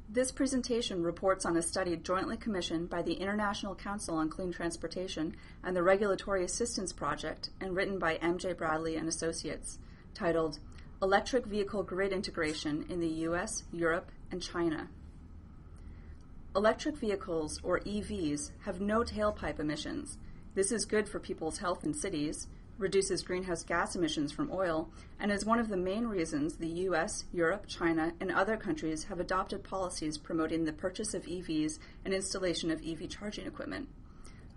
This presentation reports on a study jointly commissioned by the International Council on Clean Transportation and the Regulatory Assistance Project and written by M.J. Bradley and Associates, titled Electric Vehicle Grid Integration in the U.S., Europe, and China. Electric vehicles, or EVs, have no tailpipe emissions. This is good for people's health in cities, reduces greenhouse gas emissions from oil, and is one of the main reasons the US, Europe, China, and other countries have adopted policies promoting the purchase of EVs and installation of EV charging equipment.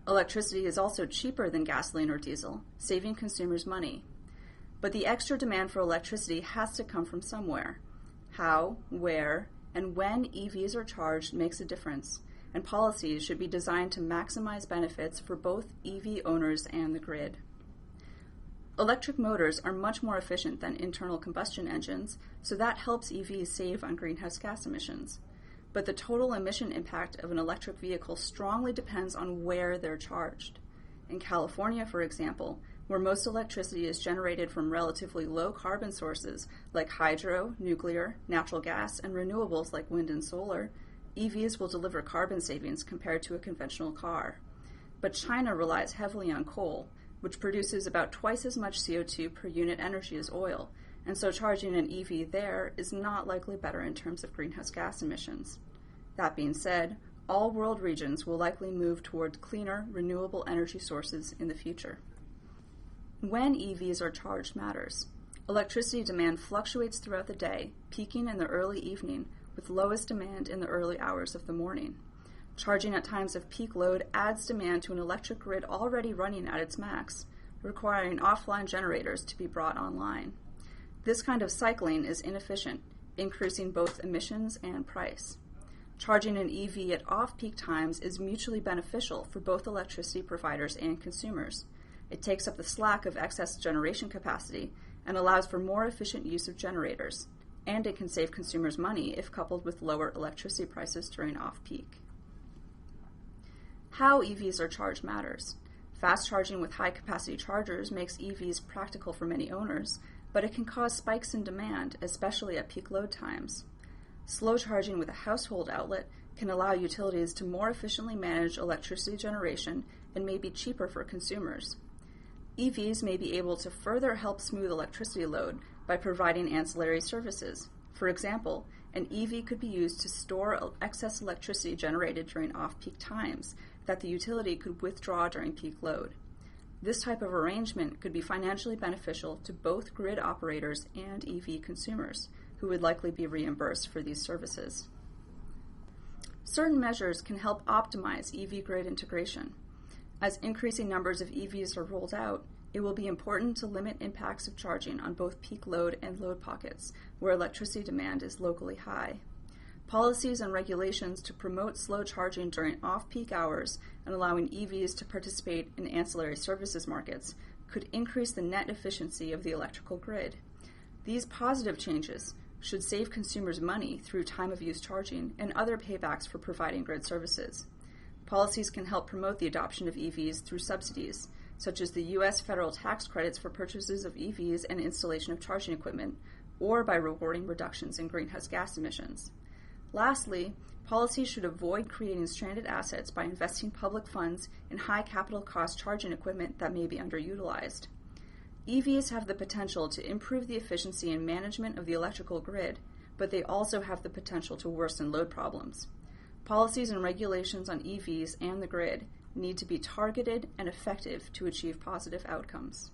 Electricity is also cheaper than gasoline or diesel, saving consumers money. But the extra demand for electricity has to come from somewhere. How, where, and when EVs are charged makes a difference, and policies should be designed to maximize benefits for both EV owners and the grid. Electric motors are much more efficient than internal combustion engines, so that helps EVs save on greenhouse gas emissions. But the total emission impact of an electric vehicle strongly depends on where they're charged. In California, for example, where most electricity is generated from relatively low carbon sources like hydro, nuclear, natural gas, and renewables like wind and solar, EVs will deliver carbon savings compared to a conventional car. But China relies heavily on coal, which produces about twice as much CO2 per unit energy as oil, and so charging an EV there is not likely better in terms of greenhouse gas emissions. That being said, all world regions will likely move toward cleaner, renewable energy sources in the future. When EVs are charged matters. Electricity demand fluctuates throughout the day, peaking in the early evening, with lowest demand in the early hours of the morning. Charging at times of peak load adds demand to an electric grid already running at its max, requiring offline generators to be brought online. This kind of cycling is inefficient, increasing both emissions and price. Charging an EV at off-peak times is mutually beneficial for both electricity providers and consumers. It takes up the slack of excess generation capacity and allows for more efficient use of generators, and it can save consumers money if coupled with lower electricity prices during off-peak. How EVs are charged matters. Fast charging with high-capacity chargers makes EVs practical for many owners, but it can cause spikes in demand, especially at peak load times. Slow charging with a household outlet can allow utilities to more efficiently manage electricity generation and may be cheaper for consumers. EVs may be able to further help smooth electricity load by providing ancillary services. For example, an EV could be used to store excess electricity generated during off-peak times that the utility could withdraw during peak load. This type of arrangement could be financially beneficial to both grid operators and EV consumers, who would likely be reimbursed for these services. Certain measures can help optimize EV grid integration. As increasing numbers of EVs are rolled out, it will be important to limit impacts of charging on both peak load and load pockets, where electricity demand is locally high. Policies and regulations to promote slow charging during off-peak hours and allowing EVs to participate in ancillary services markets could increase the net efficiency of the electrical grid. These positive changes should save consumers money through time-of-use charging and other paybacks for providing grid services. Policies can help promote the adoption of EVs through subsidies, such as the U.S. federal tax credits for purchases of EVs and installation of charging equipment, or by rewarding reductions in greenhouse gas emissions. Lastly, policies should avoid creating stranded assets by investing public funds in high capital cost charging equipment that may be underutilized. EVs have the potential to improve the efficiency and management of the electrical grid, but they also have the potential to worsen load problems. Policies and regulations on EVs and the grid need to be targeted and effective to achieve positive outcomes.